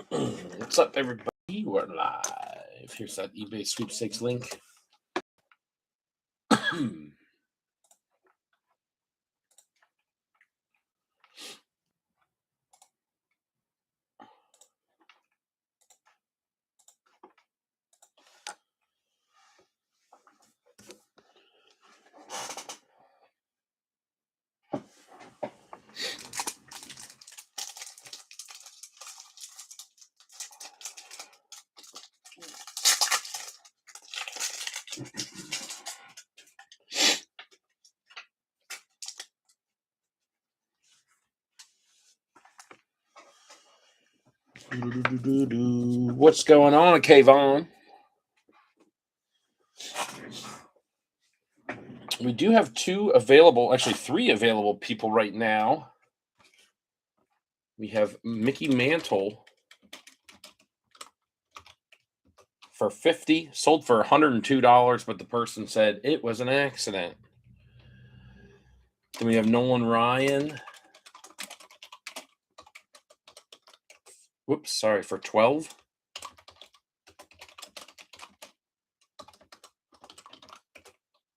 What's up, everybody? We're live. Here's that eBay sweepstakes link. What's going on, Kayvon? We do have two available, actually three available people right now. We have Mickey Mantle for $50, sold for $102, but the person said it was an accident. Then we have Nolan Ryan. Whoops, sorry, for $12.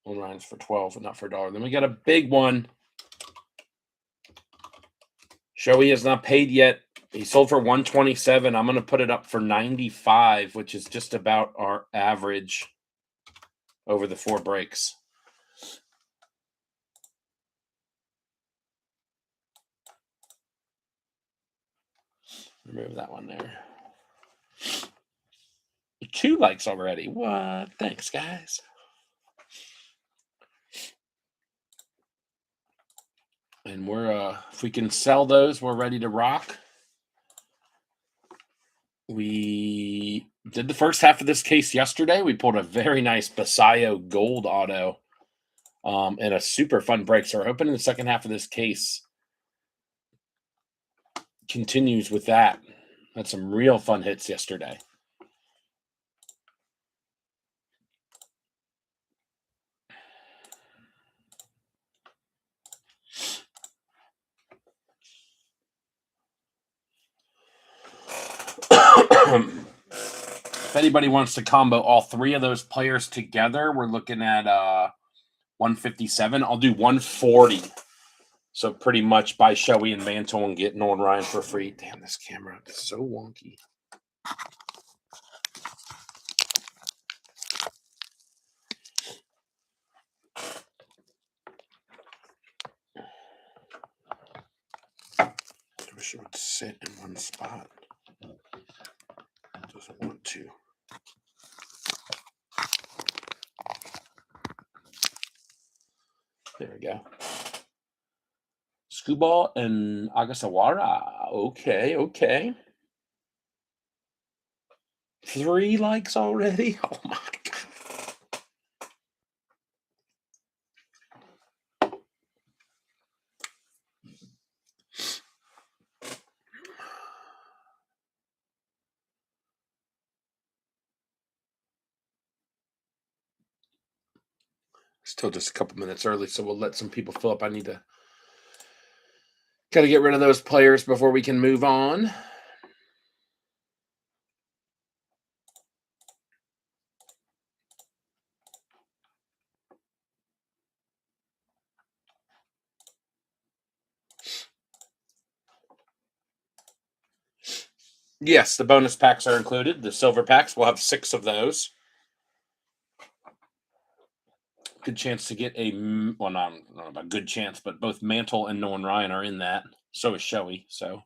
Nolan Ryan's for $12, not for $1. Then we got a big one. Shoei has not paid yet. He sold for $127. I'm going to put it up for $95, which is just about our average over the 4 breaks. Remove that one there. 2 likes already. What? Thanks, guys. And we're if we can sell those, we're ready to rock. We did the first half of this case yesterday. We pulled a very nice Basayo gold auto and a super fun break. So we're hoping the second half of this case continues with that. Had some real fun hits yesterday. If anybody wants to combo all 3 of those players together, we're looking at 157. I'll do 140. So pretty much buy Shoei and Mantle and get Nolan Ryan for free. Damn, this camera is so wonky. I wish it would sit in one spot. It doesn't want to. There we go. Scuball and Agasawara. Okay. 3 likes already? Oh my God. Still just a couple minutes early, so we'll let some people fill up. I need to got to get rid of those players before we can move on. Yes, the bonus packs are included. The silver packs, we'll have 6 of those. Good chance to get a, well, not, I don't know about good chance, but both Mantle and Nolan Ryan are in that. So is Shoei. So,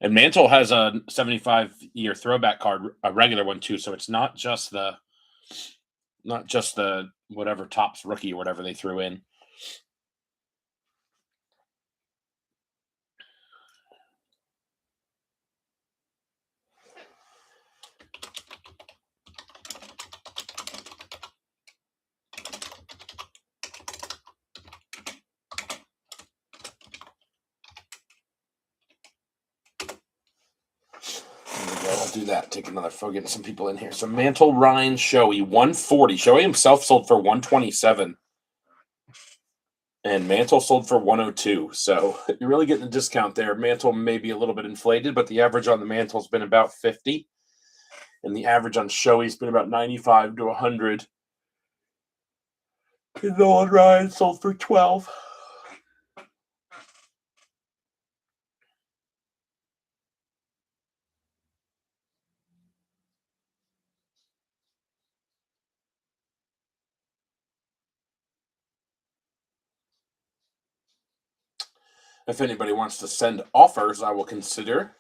and Mantle has a 75-year throwback card, a regular one too. So it's not just the whatever Topps rookie or whatever they threw in. I'll do that. Take another photo, getting some people in here. So Mantle, Ryan, Shoei, 140. Shoei himself sold for 127. And Mantle sold for 102. So you're really getting a discount there. Mantle may be a little bit inflated, but the average on the Mantle's been about 50. And the average on Shoei's been about 95 to 100. And Nolan Ryan sold for 12. If anybody wants to send offers, I will consider.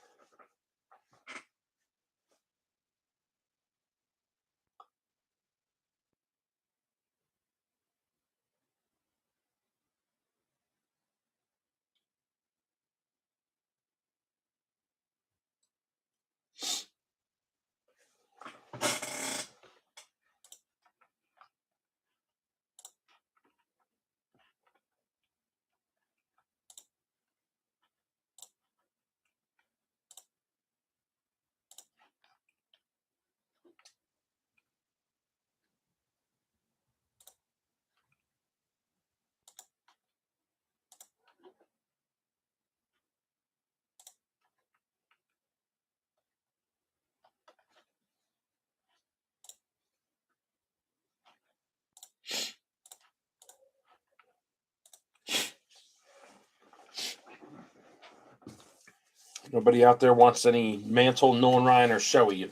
Nobody out there wants any Mantle, Nolan Ryan, or Shoei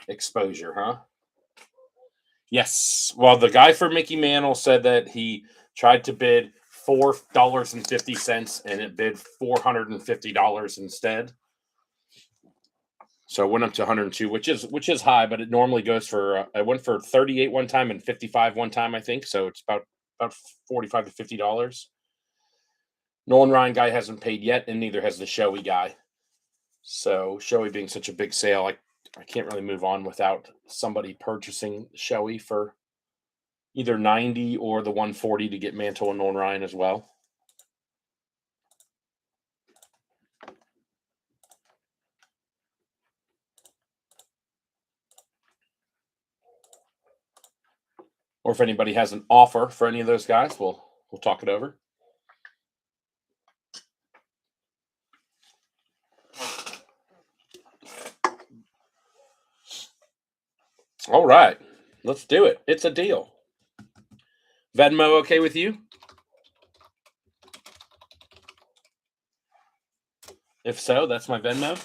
exposure, huh? Yes. Well, the guy for Mickey Mantle said that he tried to bid $4.50 and it bid $450 instead. So it went up to 102, which is high, but it normally goes for I went for 38 one time and 55 one time, I think. So it's about 45 to $50. Nolan Ryan guy hasn't paid yet, and neither has the Shoei guy. So Shoei being such a big sale, I can't really move on without somebody purchasing Shoei for either 90 or the 140 to get Mantle and Nolan Ryan as well. Or if anybody has an offer for any of those guys, we'll talk it over. All right, let's do it. It's a deal. Venmo okay with you? If so, that's my Venmo.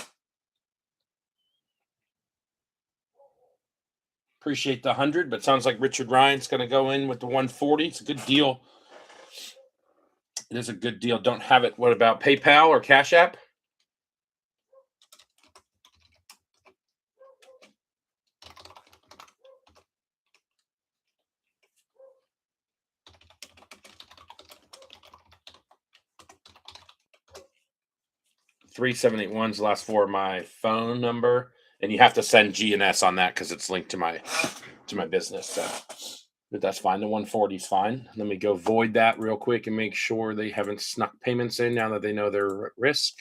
Appreciate the 100, but sounds like Richard Ryan's going to go in with the 140. It's a good deal. It is a good deal. Don't have it. What about PayPal or Cash App? $3,781's the last four of my phone number, and you have to send GNS on that because it's linked to my business. So, but that's fine. The 140 is fine. Let me go void that real quick and make sure they haven't snuck payments in now that they know they're at risk.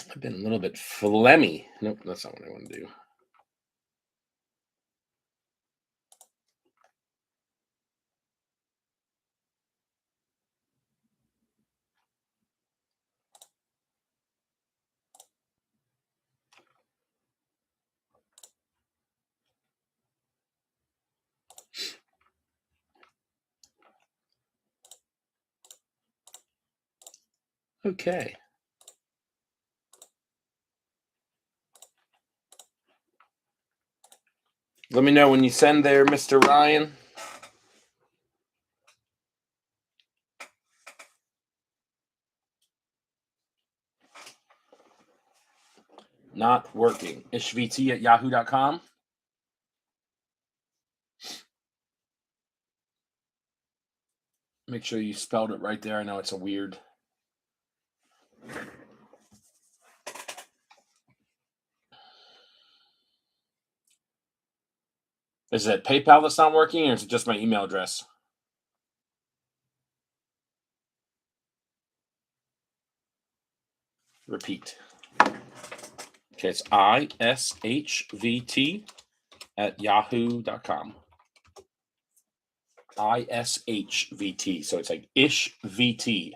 I've been a little bit phlegmy. Nope, that's not what I want to do. Okay. Let me know when you send there, Mr. Ryan. Not working. ishvt@yahoo.com. Make sure you spelled it right there. I know it's a weird. Is it PayPal that's not working, or is it just my email address? Repeat. Okay, it's ishvt@yahoo.com. ISHVT. So it's like ishvt.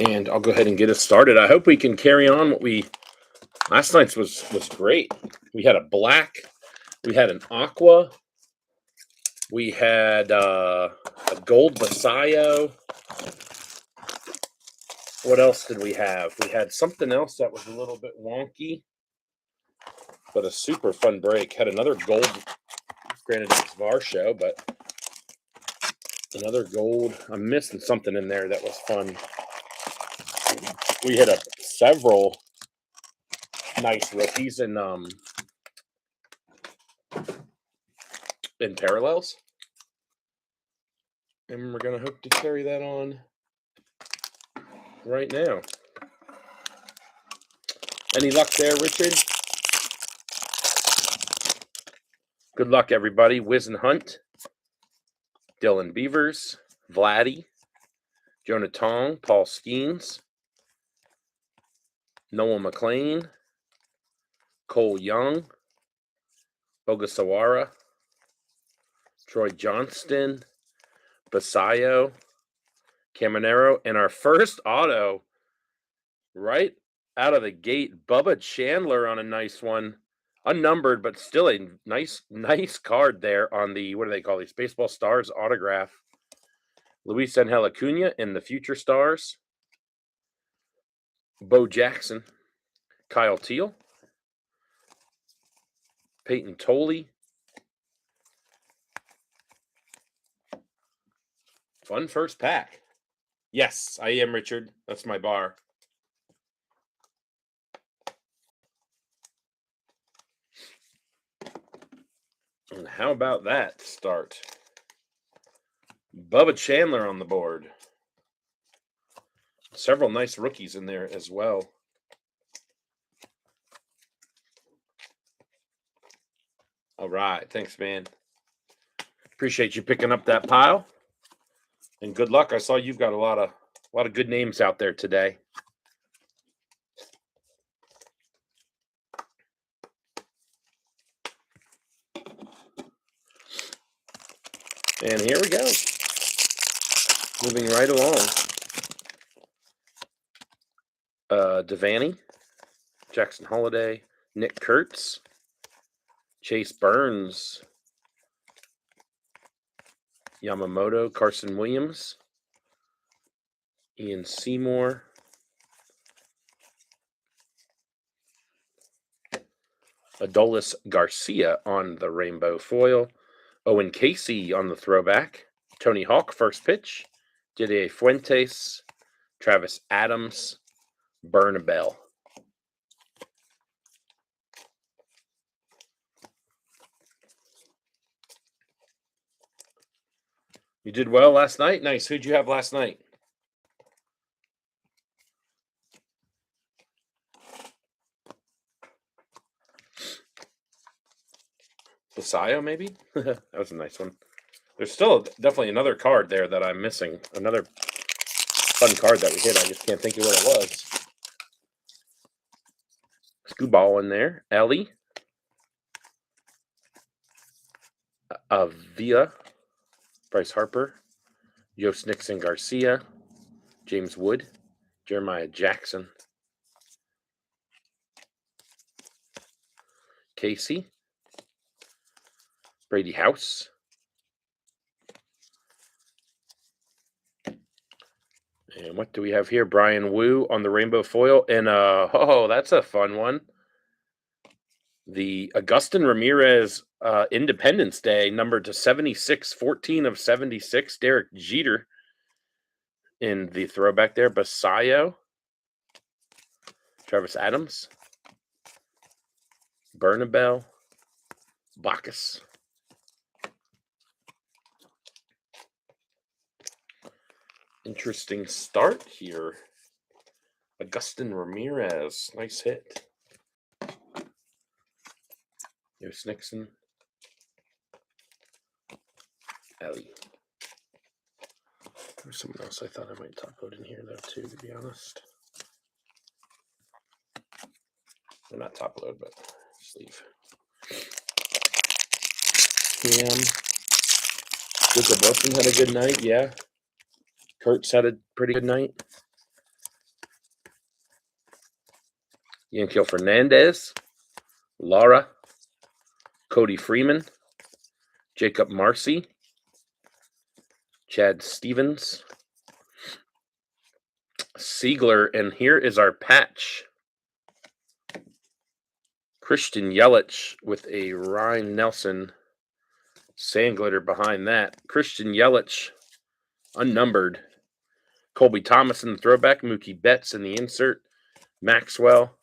And I'll go ahead and get us started. I hope we can carry on what we last night's was great. We had a black, we had an aqua, we had a gold Basayo. What else did we have? We had something else that was a little bit wonky, but a super fun break. Had another gold, granted it's VAR show, but another gold. I'm missing something in there that was fun. We hit several nice rookies in parallels, and we're gonna hope to carry that on right now. Any luck there, Richard? Good luck, everybody. Wiz and Hunt, Dylan Beavers, Vladdy, Jonah Tong, Paul Skeens, Noah McLean, Cole Young, Ogasawara, Troy Johnston, Basayo, Caminero, and our first auto right out of the gate, Bubba Chandler on a nice one. Unnumbered, but still a nice card there on the, what do they call these? Baseball Stars autograph. Luis Angel Acuna in the Future Stars. Bo Jackson. Kyle Teal. Peyton Tolley. Fun first pack. Yes, I am, Richard. That's my bar. And how about that start? Bubba Chandler on the board. Several nice rookies in there as well. All right. Thanks, man. Appreciate you picking up that pile. And good luck. I saw you've got a lot of good names out there today. And here we go. Moving right along. Devaney, Jackson Holiday, Nick Kurtz, Chase Burns, Yamamoto, Carson Williams, Ian Seymour, Adolis Garcia on the rainbow foil, Owen Casey on the throwback, Tony Hawk first pitch, Didier Fuentes, Travis Adams, Bernabell. You did well last night? Nice. Who'd you have last night? Basayo, maybe? That was a nice one. There's still definitely another card there that I'm missing. Another fun card that we hit. I just can't think of what it was. Scooball in there. Ellie. Avia. Bryce Harper. Yost Nixon Garcia. James Wood. Jeremiah Jackson. Casey. Brady House. And what do we have here? Brian Wu on the rainbow foil. And, that's a fun one. The Agustin Ramirez Independence Day, numbered to 76, 14 of 76. Derek Jeter in the throwback there. Basayo, Travis Adams, Bernabel, Bacchus. Interesting start here. Agustin Ramirez, nice hit. There's Nixon. Ellie. There's someone else I thought I might top load in here, though, too, to be honest. Well, not top load, but sleeve. Cam. Jacob Wilson had a good night, yeah. Kurtz had a pretty good night. Yankiel Fernandez. Laura. Cody Freeman. Jacob Marcy. Chad Stevens. Siegler, and here is our patch. Christian Yelich with a Ryan Nelson sand glitter behind that. Christian Yelich, unnumbered. Colby Thomas in the throwback. Mookie Betts in the insert. Maxwell.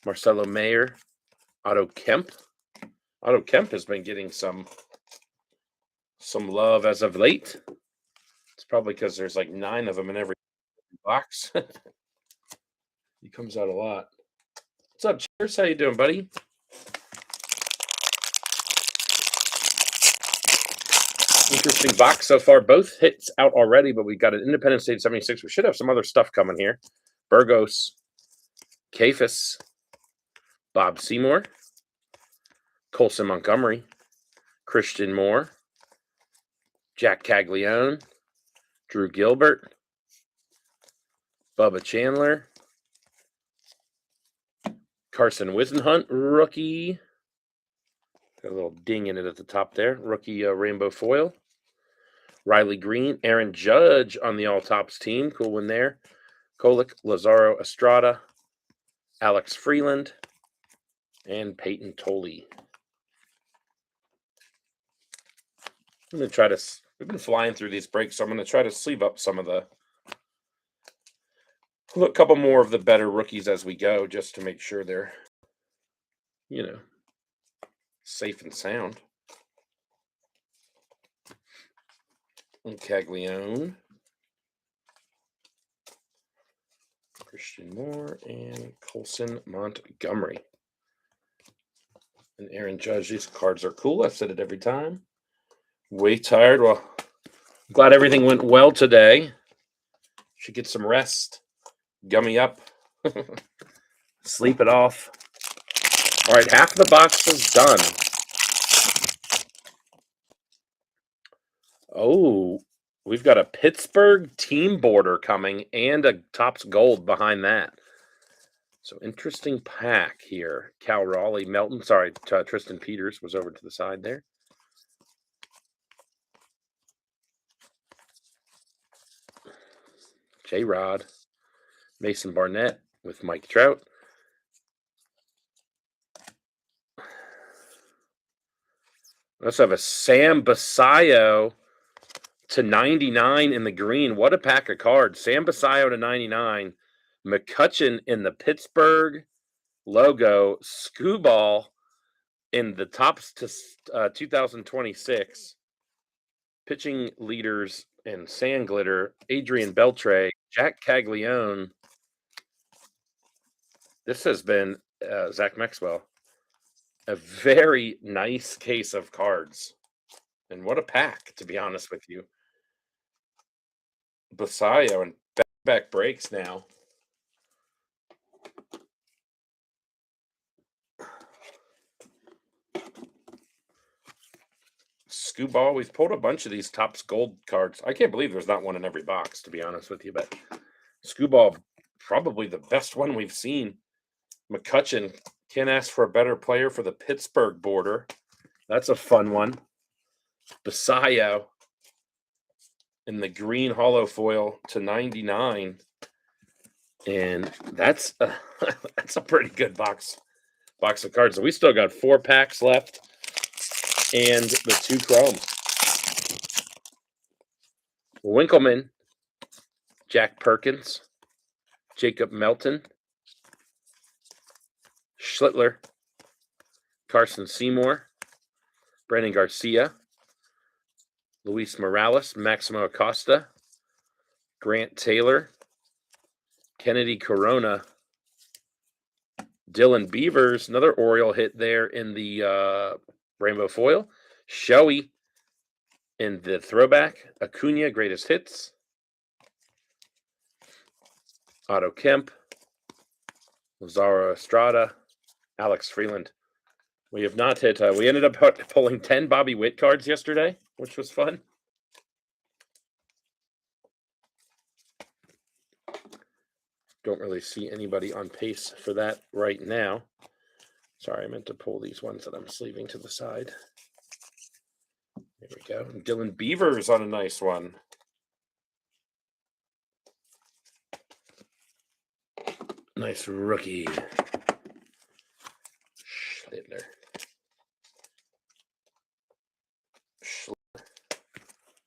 Marcelo Mayer. Otto Kemp. Otto Kemp has been getting some love as of late. It's probably because there's like 9 of them in every box. He comes out a lot. What's up, Cheers? How you doing, buddy? Interesting box so far. Both hits out already, but we got an Independence Day 76. We should have some other stuff coming here. Burgos, Kafis, Bob Seymour, Colson Montgomery, Christian Moore, Jack Caglione, Drew Gilbert, Bubba Chandler, Carson Wisenhunt, rookie. Got a little ding in it at the top there. Rookie rainbow foil. Riley Green, Aaron Judge on the all-tops team. Cool one there. Kolick, Lazaro Estrada, Alex Freeland, and Peyton Tolley. I'm going to try to... We've been flying through these breaks, so I'm going to try to sleeve up some of the... A couple more of the better rookies as we go, just to make sure they're, you know, safe and sound. And Caglione, Christian Moore, and Colson Montgomery. And Aaron Judge. These cards are cool. I've said it every time. Way tired. Well, I'm glad everything went well today. Should get some rest. Gummy up. Sleep it off. All right, half the box is done. Oh, we've got a Pittsburgh team border coming and a Topps Gold behind that. So interesting pack here. Cal Raleigh, Melton. Sorry, Tristan Peters was over to the side there. J-Rod. Mason Barnett with Mike Trout. Let's have a Sam Basayo to 99 in the green. What a pack of cards. Sam Basayo to 99. McCutchen in the Pittsburgh logo. Skubal in the Topps to 2026. Pitching leaders and sand glitter. Adrian Beltre. Jack Caglione. This has been Zach Maxwell. A very nice case of cards. And what a pack, to be honest with you. Basayo and back breaks now. Skubal, we've pulled a bunch of these Topps Gold cards. I can't believe there's not one in every box, to be honest with you. But Skubal, probably the best one we've seen. McCutchen, can't ask for a better player for the Pittsburgh border. That's a fun one. Basayo in the green hollow foil to 99. And that's a, that's a pretty good box of cards. So we still got 4 packs left and the 2 chrome. Winkleman, Jack Perkins, Jacob Melton, Schlittler, Carson Seymour, Brandon Garcia, Luis Morales, Maximo Acosta, Grant Taylor, Kennedy Corona, Dylan Beavers, another Oriole hit there in the rainbow foil. Shoei in the throwback. Acuna, greatest hits. Otto Kemp, Lazaro Estrada, Alex Freeland. We have not hit. We ended up pulling 10 Bobby Witt cards yesterday, which was fun. Don't really see anybody on pace for that right now. Sorry, I meant to pull these ones that I'm sleeving to the side. There we go. Dylan Beavers on a nice one. Nice rookie. Schlittler.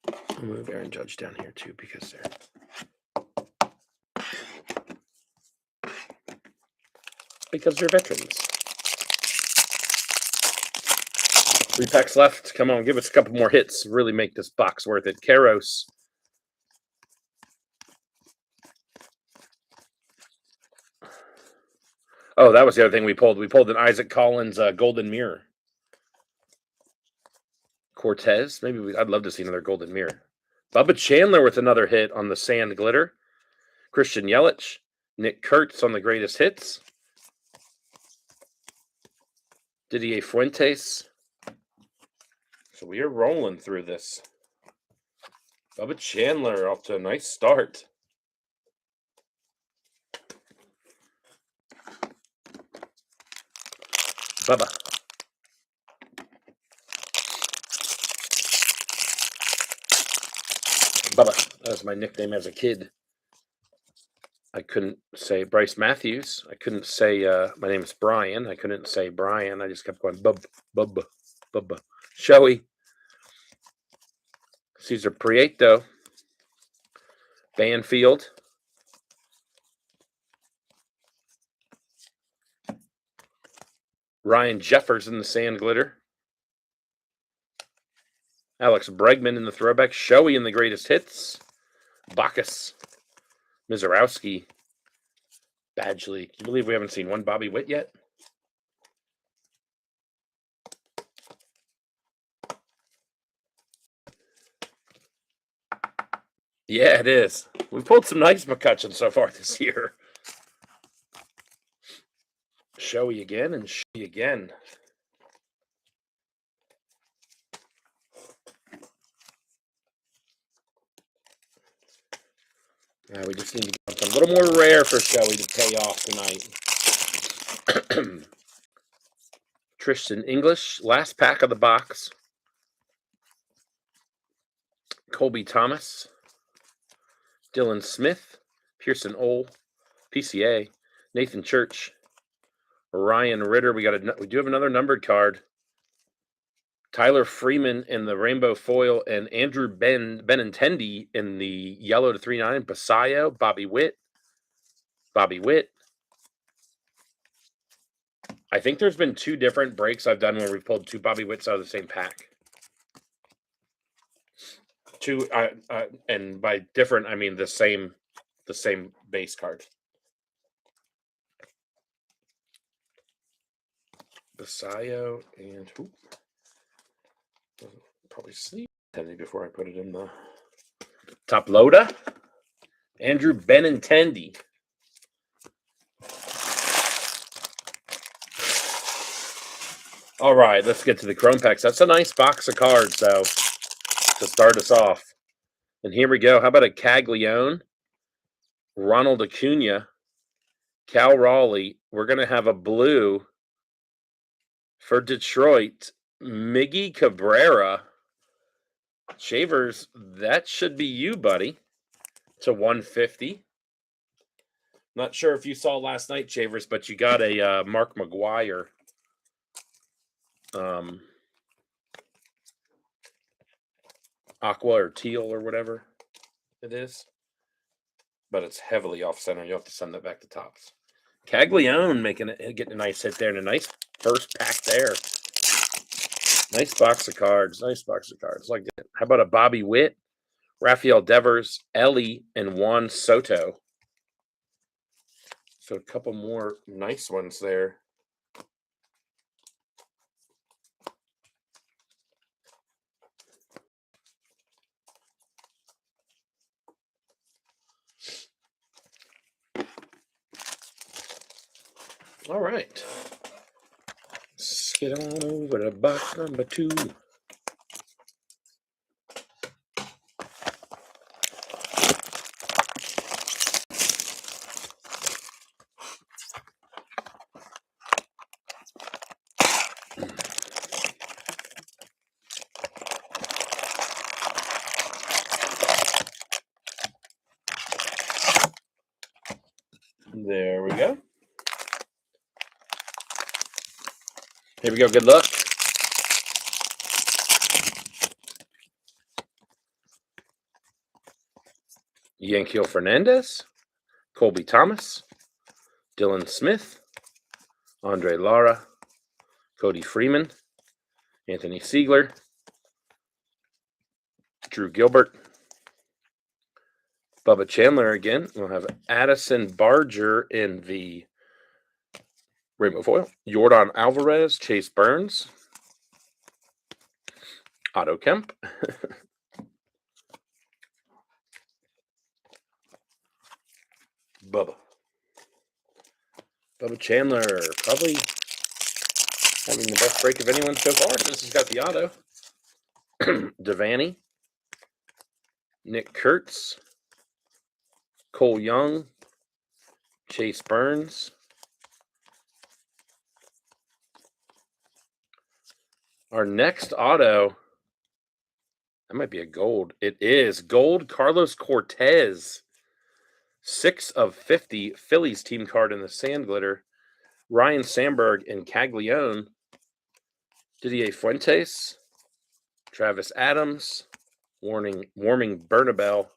I'll move Aaron Judge down here too because they're veterans. 3 packs left. Come on, give us a couple more hits. Really make this box worth it. Karos. Oh, that was the other thing we pulled. We pulled an Isaac Collins Golden Mirror. Cortez. I'd love to see another Golden Mirror. Bubba Chandler with another hit on the Sand Glitter. Christian Yelich. Nick Kurtz on the greatest hits. Didier Fuentes. So we are rolling through this. Bubba Chandler off to a nice start. Bubba. Bubba. That was my nickname as a kid. I couldn't say Bryce Matthews. I couldn't say my name's Brian. I couldn't say Brian. I just kept going Bubba. Shoei. Cesar Prieto. Banfield. Ryan Jeffers in the Sand Glitter. Alex Bregman in the throwback. Shoei in the greatest hits. Bacchus. Mizorowski. Badgley. Can you believe we haven't seen one Bobby Witt yet? Yeah, it is. We pulled some nice McCutcheon so far this year. Shoei again and Shoei again. We just need to get something a little more rare for Shoei to pay off tonight. Tristan English, last pack of the box. Colby Thomas. Dylan Smith. Pearson Ole. PCA. Nathan Church. Ryan Ritter. We do have another numbered card. Tyler Freeman in the rainbow foil and Andrew Benintendi in the yellow to 3/9. Basayo, Bobby Witt. I think there's been 2 different breaks I've done where we've pulled 2 Bobby Witts out of the same pack. 2, and by different I mean the same base card. Basayo and probably sleep before I put it in the top loader. Andrew Benintendi. All right, let's get to the Chrome packs. That's a nice box of cards, though, to start us off. And here we go. How about a Caglione, Ronald Acuna, Cal Raleigh. We're going to have a blue for Detroit, Miggy Cabrera. Shavers, that should be you, buddy, to 150. Not sure if you saw last night, Shavers, but you got a Mark McGuire aqua or teal or whatever it is. but it's heavily off center. You'll have to send that back to Tops. Caglione getting a nice hit there and a nice first pack there. Nice box of cards. Nice box of cards. Like that. How about a Bobby Witt, Rafael Devers, Ellie, and Juan Soto? So a couple more nice ones there. All right. Let's get on over to box number 2. There we go. Here we go. Good luck. Yankiel Fernandez, Colby Thomas, Dylan Smith, Andre Lara, Cody Freeman, Anthony Siegler, Drew Gilbert, Bubba Chandler again. We'll have Addison Barger in the Rainbow Foil, Yordan Alvarez, Chase Burns, Otto Kemp, Bubba Chandler, probably having the best break of anyone so far since he's got the auto. Devaney, Nick Kurtz, Cole Young, Chase Burns, our next auto, that might be a gold. It is gold Carlos Cortez. 6 of 50 Phillies team card in the sand glitter. Ryan Sandberg and Caglione. Didier Fuentes. Travis Adams. Warming Bernabel.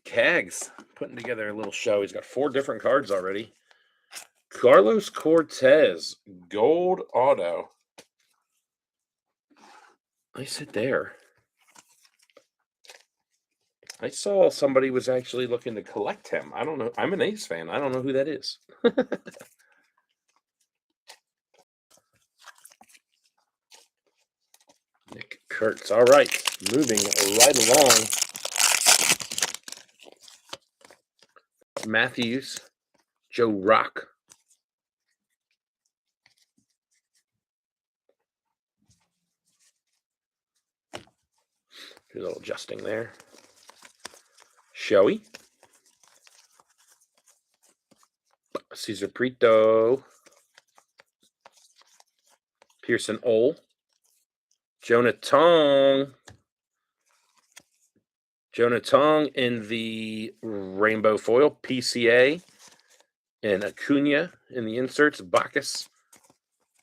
Cags putting together a little show. He's got 4 different cards already. Carlos Cortez, gold auto. Nice hit there. I saw somebody was actually looking to collect him. I don't know. I'm an A's fan. I don't know who that is. Nick Kurtz. All right. Moving right along. Matthews. Joe Rock. A little adjusting there. Showy. Cesar Prieto. Pearson Ole. Jonah Tong. Jonah Tong in the Rainbow Foil. PCA. And Acuna in the inserts. Bacchus.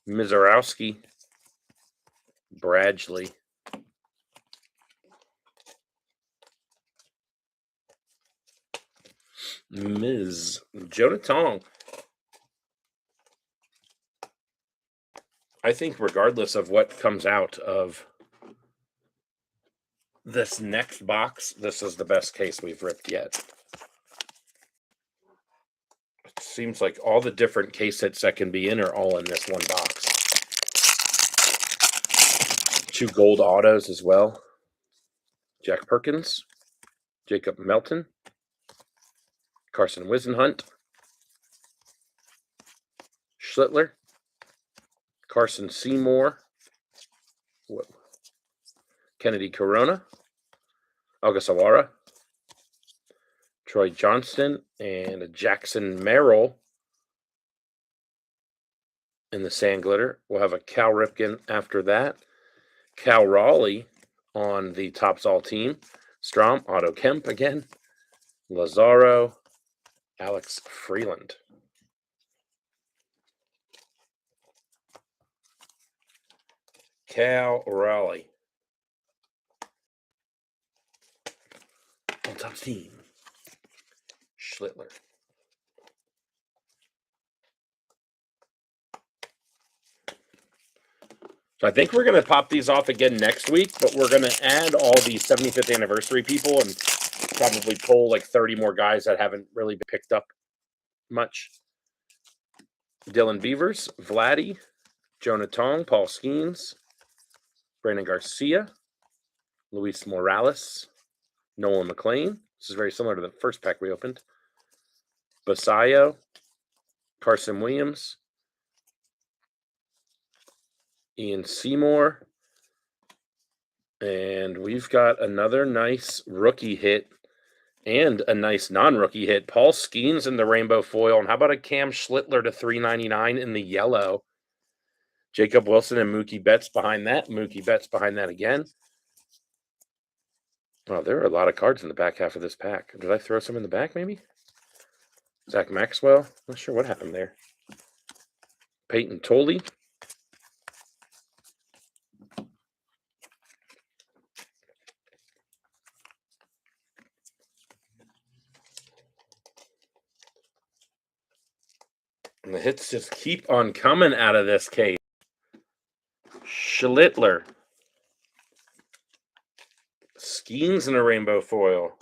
Mizarowski. Bradley. Ms. Jonah Tong. I think regardless of what comes out of this next box, this is the best case we've ripped yet. It seems like all the different case hits that can be in are all in this one box. 2 gold autos as well. Jack Perkins, Jacob Melton, Carson Wisenhunt, Schlittler, Carson Seymour, Kennedy Corona, Ogasawara, Troy Johnston, and a Jackson Merrill in the sand glitter. We'll have a Cal Ripken after that. Cal Raleigh on the Tops All team. Strom, Otto Kemp again. Lazaro, Alex Freeland. Cal Raleigh. top team. Schlittler. So I think we're going to pop these off again next week, but we're going to add all the 75th anniversary people and probably pull like 30 more guys that haven't really been picked up much. Dylan Beavers, Vladdy, Jonah Tong, Paul Skeens, Brandon Garcia, Luis Morales, Nolan McLean. This is very similar to the first pack we opened. Basayo, Carson Williams, Ian Seymour, and we've got another nice rookie hit and a nice non-rookie hit. Paul Skeens in the rainbow foil, and how about a Cam Schlittler to $3.99 in the yellow? Jacob Wilson and Mookie Betts behind that. Mookie Betts behind that again. Oh, there are a lot of cards in the back half of this pack. Did I throw some in the back, maybe? Zach Maxwell. Not sure what happened there. Peyton Tolley. And the hits just keep on coming out of this case. Schlittler. Skeens in a rainbow foil.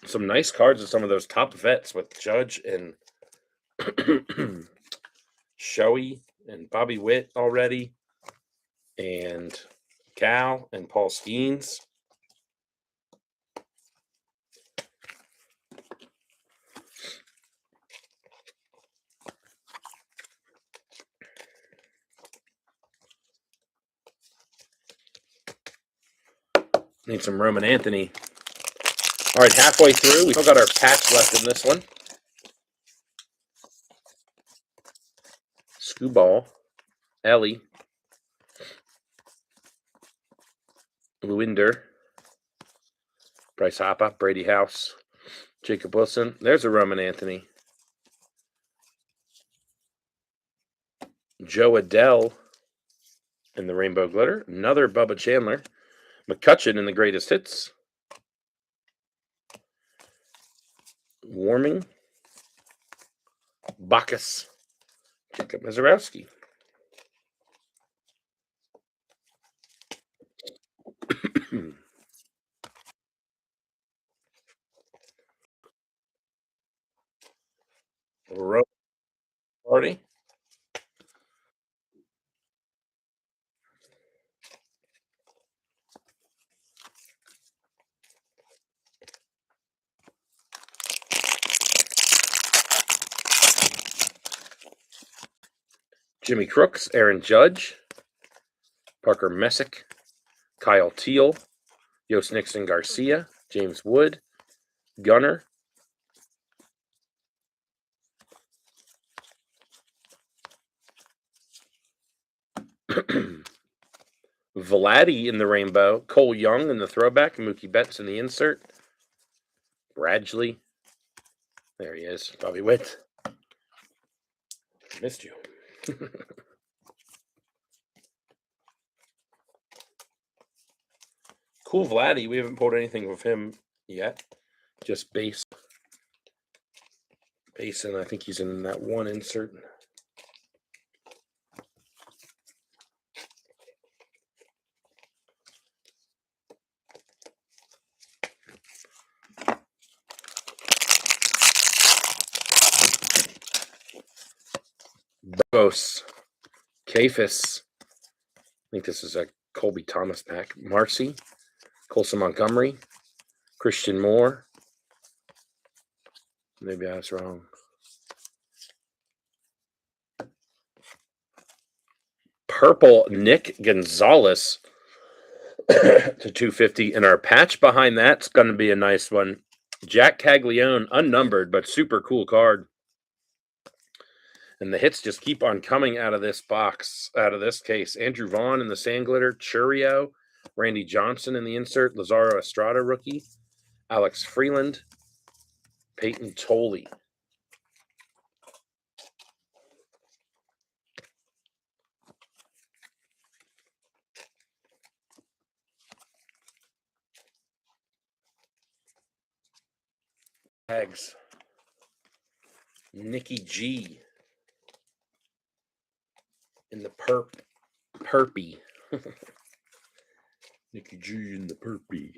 Some nice cards of some of those top vets with Judge and Shoei and Bobby Witt already. And Cal and Paul Skeens. Need some Roman Anthony. All right, halfway through. We still got our patch left in this one. Scooball, Ellie, Lewinder, Bryce Harper, Brady House, Jacob Wilson. There's a Roman Anthony. Joe Adele in the Rainbow Glitter. Another Bubba Chandler. McCutcheon in the Greatest Hits. Warming. Bacchus. Jacob Mizorowski. Road Party. Jimmy Crooks, Aaron Judge, Parker Messick, Kyle Teal, Yost Nixon Garcia, James Wood, Gunner, Vladdy in the rainbow, Cole Young in the throwback, Mookie Betts in the insert, Bradley, there he is, Bobby Witt. Missed you. Cool Vladdy. We haven't pulled anything with him yet. Just base. Base, and I think he's in that one insert. Burgos, Kafis. I think this is a Colby Thomas pack. Marcy, Colson Montgomery, Christian Moore. Maybe I was wrong. Purple Nick Gonzalez to 250. And our patch behind that's going to be a nice one. Jack Caglione, unnumbered, but super cool card. And the hits just keep on coming out of this box, out of this case. Andrew Vaughn in the Sand Glitter, Churio, Randy Johnson in the insert, Lazaro Estrada rookie, Alex Freeland, Peyton Tolley. Jags. Nikki G. In the perpy. Nikki G in the perpy.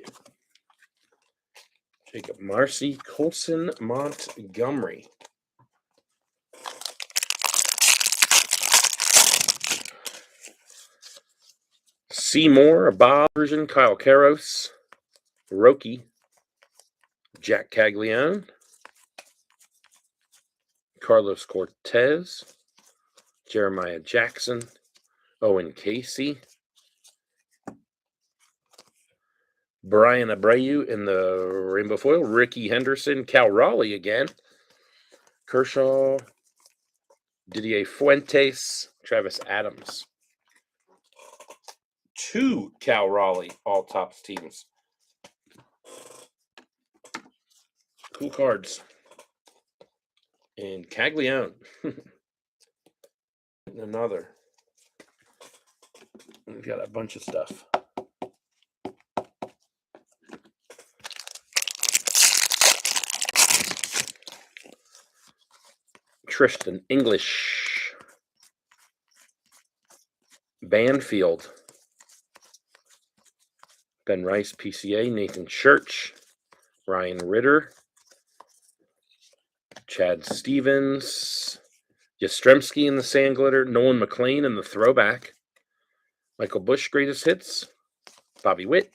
Jacob Marcy, Colson Montgomery. Seymour, Bob version, Kyle Karros, Roki, Jack Caglione, Carlos Cortez, Jeremiah Jackson, Owen Casey, Brian Abreu in the rainbow foil, Ricky Henderson, Cal Raleigh again, Kershaw, Didier Fuentes, Travis Adams. 2 Cal Raleigh all tops teams. Cool cards. And Caglione. Another. We've got a bunch of stuff. Tristan English. Banfield. Ben Rice, PCA. Nathan Church. Ryan Ritter. Chad Stevens. Yastrzemski in the sand glitter. Nolan McLean in the throwback. Michael Bush, greatest hits. Bobby Witt.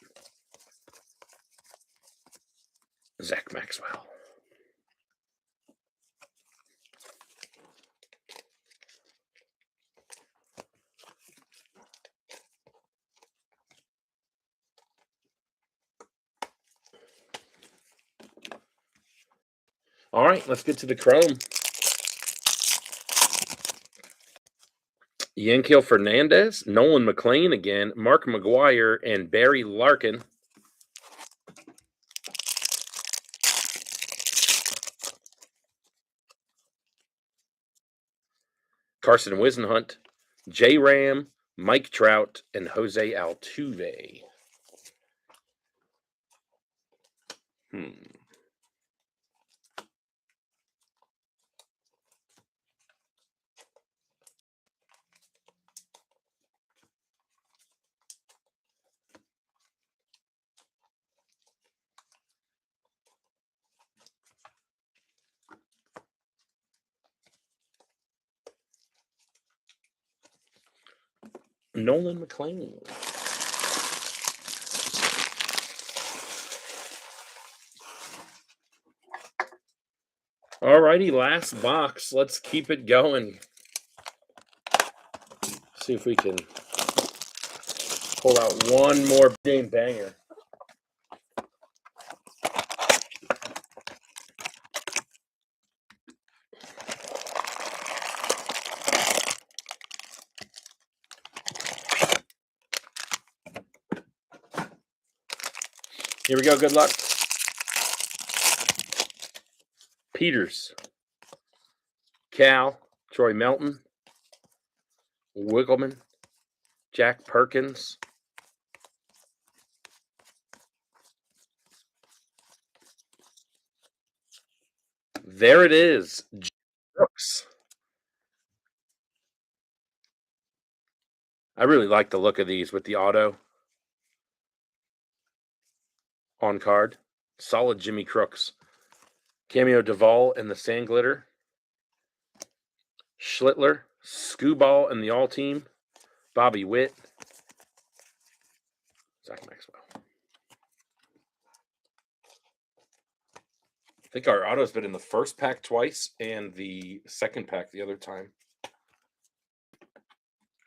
Zach Maxwell. All right, let's get to the Chrome. Yankiel Fernandez, Nolan McLean again, Mark McGuire, and Barry Larkin. Carson Whisenhunt, J. Ram, Mike Trout, and Jose Altuve. Nolan McLean. All righty, last box. Let's keep it going. See if we can pull out one more game banger. Here we go. Good luck. Peters. Cal. Troy Melton. Wiggleman. Jack Perkins. There it is. Brooks. I really like the look of these with the auto on card. Solid Jimmy Crooks. Cameo Duvall and the Sand Glitter. Schlittler. Scooball and the All Team. Bobby Witt. Zach Maxwell. I think our auto's been in the first pack twice and the second pack the other time.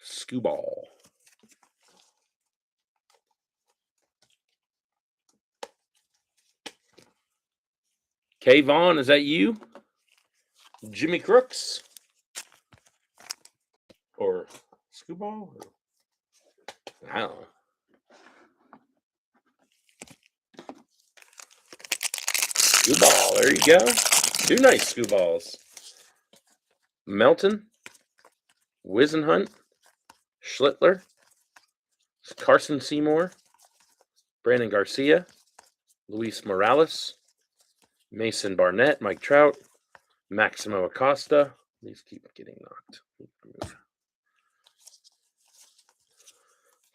Scooball. K. Vaughn, is that you? Jimmy Crooks? Or Scooball? I don't know. Scooball, there you go. 2 nice Scooballs. Melton, Whisenhunt, Schlittler, Carson Seymour, Brandon Garcia, Luis Morales, Mason Barnett, Mike Trout, Maximo Acosta. These keep getting knocked.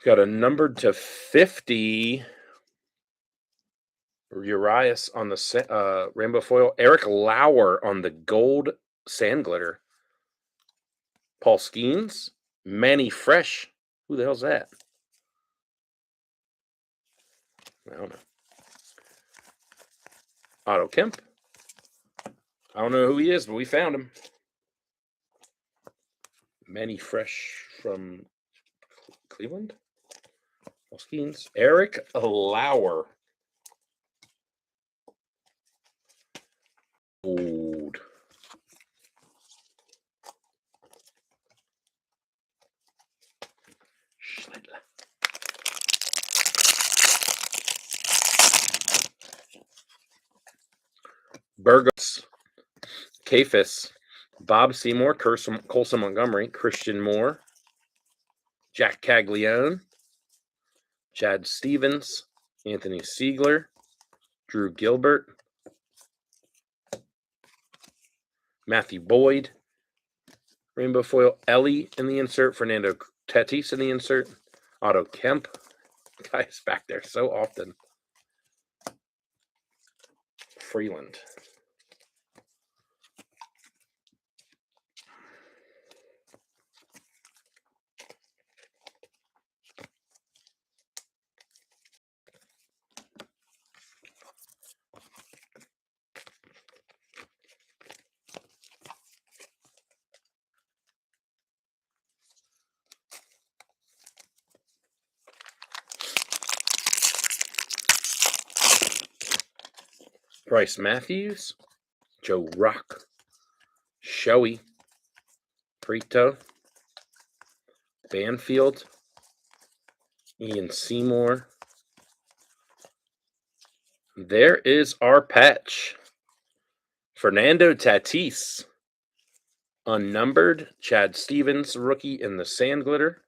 Got a numbered to 50. Urias on the rainbow foil. Eric Lauer on the gold sand glitter. Paul Skeens. Manny Fresh. Who the hell's that? I don't know. Otto Kemp. I don't know who he is, but we found him. Manny Fresh from Cleveland. Paul Skeens. Eric Lauer. Old. Burgos, Kafis, Bob Seymour, Colson Montgomery, Christian Moore, Jack Caglione, Chad Stevens, Anthony Siegler, Drew Gilbert, Matthew Boyd, rainbow foil, Ellie in the insert, Fernando Tatis in the insert, Otto Kemp. Guys back there so often. Freeland. Bryce Matthews, Joe Rock, Shoei, Prito, Banfield, Ian Seymour. There is our patch. Fernando Tatis, unnumbered. Chad Stevens, rookie in the sand glitter.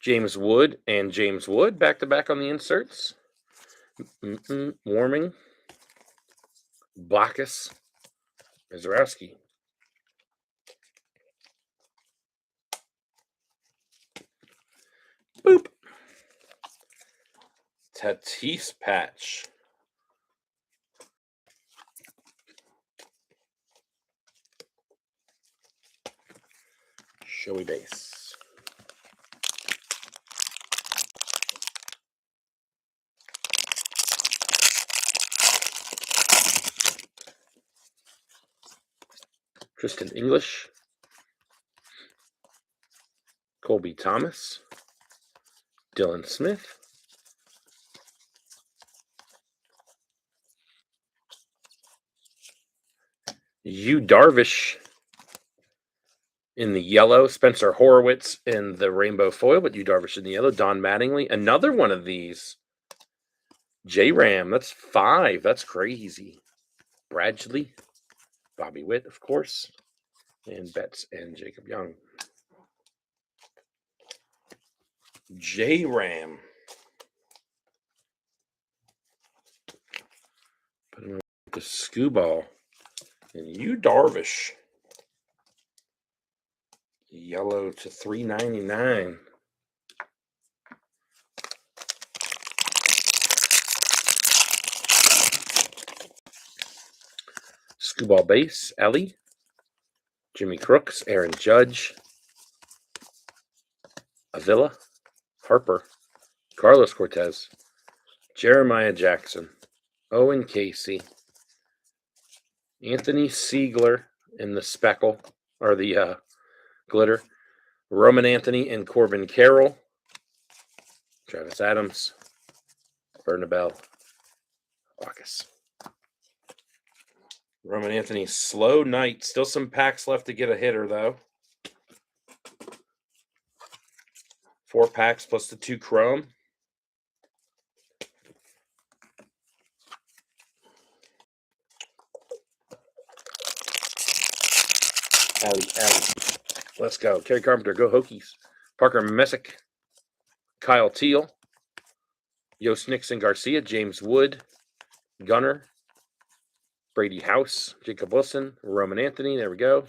James Wood and James Wood back-to-back on the inserts. Warming. Blackus. Mizarowski. Boop. Tatis patch. Showy base. Tristan English, Colby Thomas, Dylan Smith, Yu Darvish in the yellow, Spencer Horowitz in the rainbow foil, but Yu Darvish in the yellow, Don Mattingly, another one of these. J-Ram, that's 5. That's crazy. Bradley, Bobby Witt, of course, and Betts and Jacob Young. J-Ram. Put him with the Skubal. And Yu Darvish. Yellow to $3.99. Skubal base, Ellie, Jimmy Crooks, Aaron Judge, Avila, Harper, Carlos Cortez, Jeremiah Jackson, Owen Casey, Anthony Siegler in the speckle, or the glitter, Roman Anthony and Corbin Carroll, Travis Adams, Bernabel, Bacchus. Roman Anthony, slow night. Still some packs left to get a hitter, though. 4 packs plus the 2 chrome. Alley. Let's go. Kerry Carpenter, go Hokies. Parker Messick, Kyle Teal, Yost Nixon Garcia, James Wood, Gunner, Brady House, Jacob Wilson, Roman Anthony. There we go.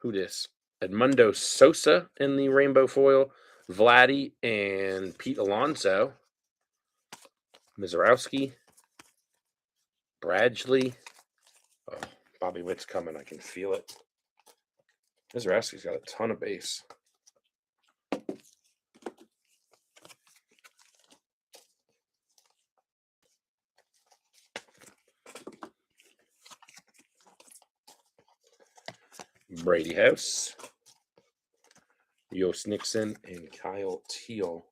Who dis? Edmundo Sosa in the rainbow foil. Vladdy and Pete Alonso. Mizorowski. Bradley. Oh, Bobby Witt's coming. I can feel it. Mizorowski's got a ton of base. Brady House. Yost Nixon and Kyle Teal.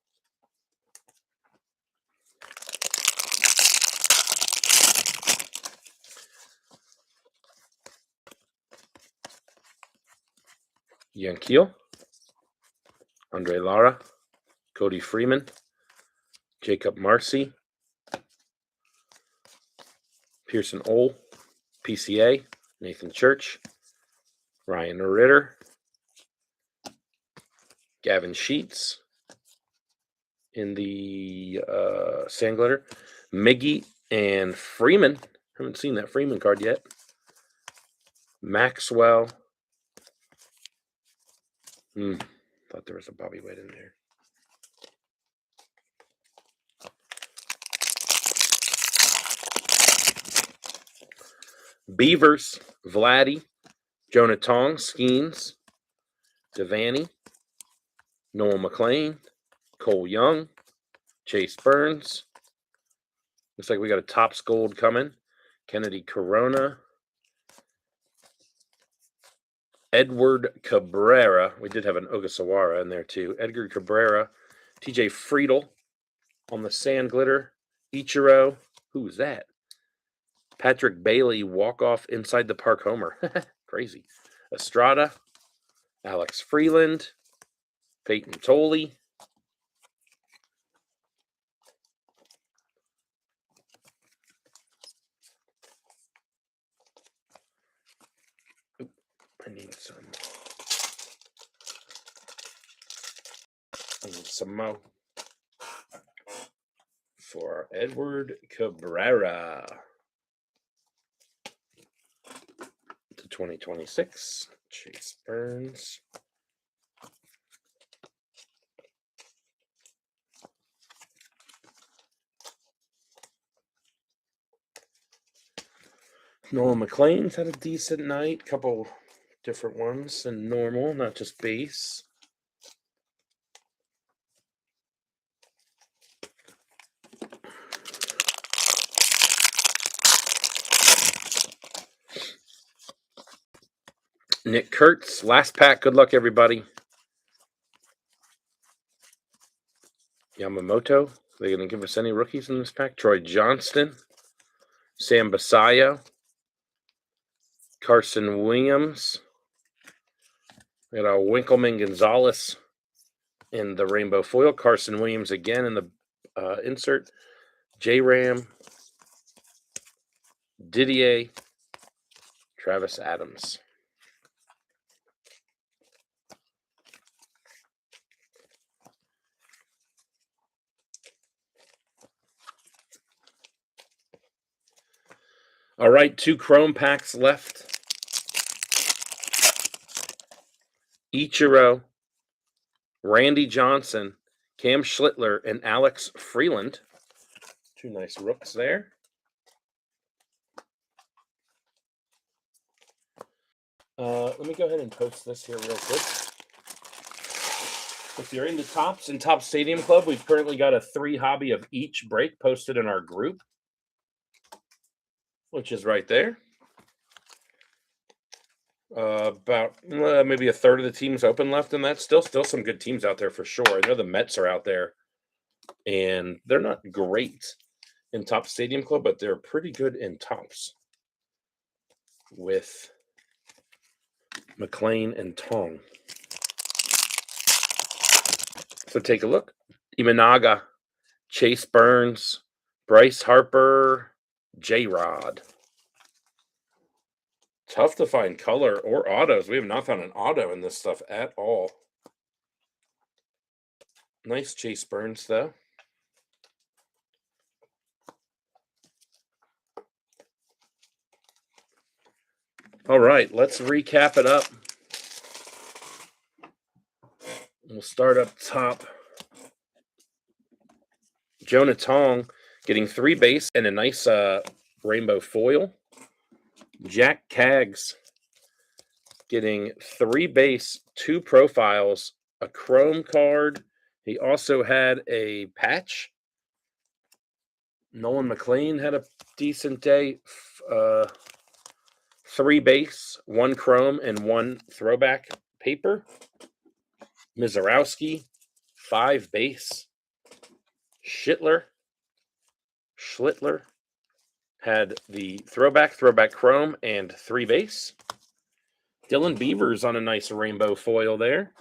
Yankiel. Andre Lara. Cody Freeman. Jacob Marcy. Pearson Ole. PCA. Nathan Church. Ryan Ritter. Gavin Sheets in the sand glitter. Miggy and Freeman. Haven't seen that Freeman card yet. Maxwell. Thought there was a Bobby Witt in there. Beavers. Vladdy. Jonah Tong. Skeens. Devaney. Noel McLean. Cole Young. Chase Burns. Looks like we got a Topps Gold coming. Kennedy Corona. Edward Cabrera. We did have an Ogasawara in there too. Edgar Cabrera. TJ Friedel on the sand glitter. Ichiro. Who's that? Patrick Bailey walk-off inside the park homer. Crazy. Estrada. Alex Freeland. Peyton Tolley. I need some mo for Edward Cabrera to 2026. Chase Burns. Noel McLean's had a decent night. Couple different ones than normal, not just base. Nick Kurtz, last pack. Good luck, everybody. Yamamoto. Are they going to give us any rookies in this pack? Troy Johnston. Sam Basayo. Carson Williams. We got Winkleman Gonzalez in the rainbow foil. Carson Williams again in the insert. J-Ram. Didier. Travis Adams. All right, 2 chrome packs left. Ichiro, Randy Johnson, Cam Schlittler, and Alex Freeland. 2 nice rooks there. Let me go ahead and post this here real quick. If you're into Topps and Topps Stadium Club, we've currently got a 3 hobby of each break posted in our group, which is right there. About maybe a third of the teams open left, and that's still some good teams out there for sure. I know the Mets are out there, and they're not great in Topps Stadium Club, but they're pretty good in Topps with McLean and Tong. So take a look. Imanaga, Chase Burns, Bryce Harper, J-Rod. Tough to find color or autos. We have not found an auto in this stuff at all. Nice Chase Burns, though. All right, let's recap it up. We'll start up top. Jonah Tong getting 3 base and a nice rainbow foil. Jack Kaggs getting 3 base, 2 profiles, a chrome card. He also had a patch. Nolan McLean had a decent day. 3 base, 1 chrome, and 1 throwback paper. Mizarowski, 5 base. Schlittler had the throwback chrome, and 3 base. Dylan Beavers on a nice rainbow foil there.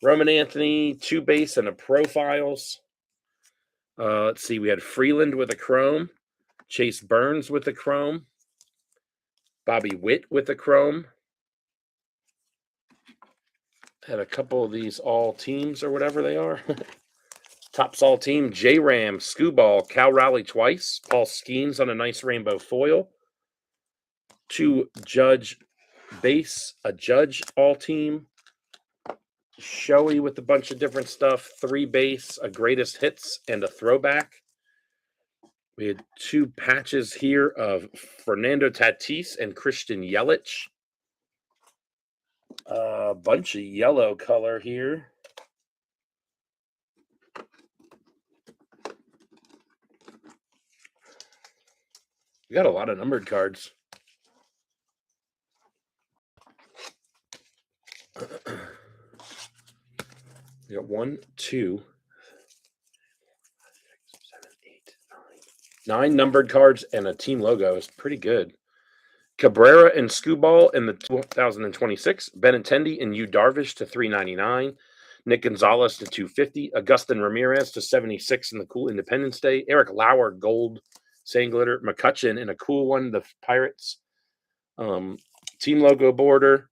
Roman Anthony, 2 base and a profiles. Let's see, we had Freeland with a chrome, Chase Burns with a chrome, Bobby Witt with a chrome. Had a couple of these all teams or whatever they are. Tops all team, J-Ram, Scooball, Cal Raleigh twice, Paul Skeens on a nice rainbow foil. 2 Judge base, a Judge all team. Showy with a bunch of different stuff, 3 base, a greatest hits, and a throwback. We had 2 patches here of Fernando Tatis and Christian Yelich. A bunch of yellow color here. We got a lot of numbered cards. We got 1, 2, 7, 8, 9 numbered cards and a team logo. Is pretty good. Cabrera and Scooball in the 2026. Benintendi and Yu Darvish to 399. Nick Gonzalez to 250. Augustin Ramirez to 76 in the cool Independence Day. Eric Lauer gold sand glitter. McCutcheon in a cool one, the Pirates. Team logo border.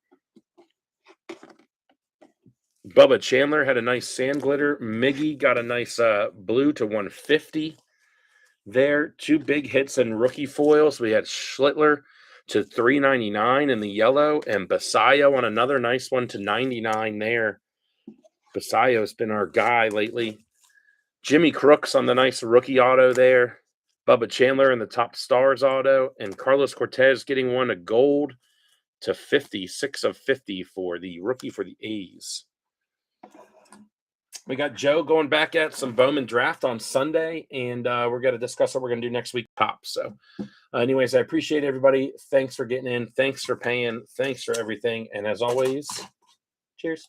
Bubba Chandler had a nice sand glitter. Miggy got a nice blue to 150 there. 2 big hits and rookie foils. We had Schlittler to 399 in the yellow, and Basayo on another nice one to 99 there. Basayo's been our guy lately. Jimmy Crooks on the nice rookie auto there. Bubba Chandler in the top stars auto, and Carlos Cortez getting one, a gold to 50, 6 of 50 for the rookie for the A's. We got Joe going back at some Bowman draft on Sunday, and we're going to discuss what we're going to do next week top. So anyways, I appreciate everybody. Thanks for getting in. Thanks for paying. Thanks for everything. And as always, cheers.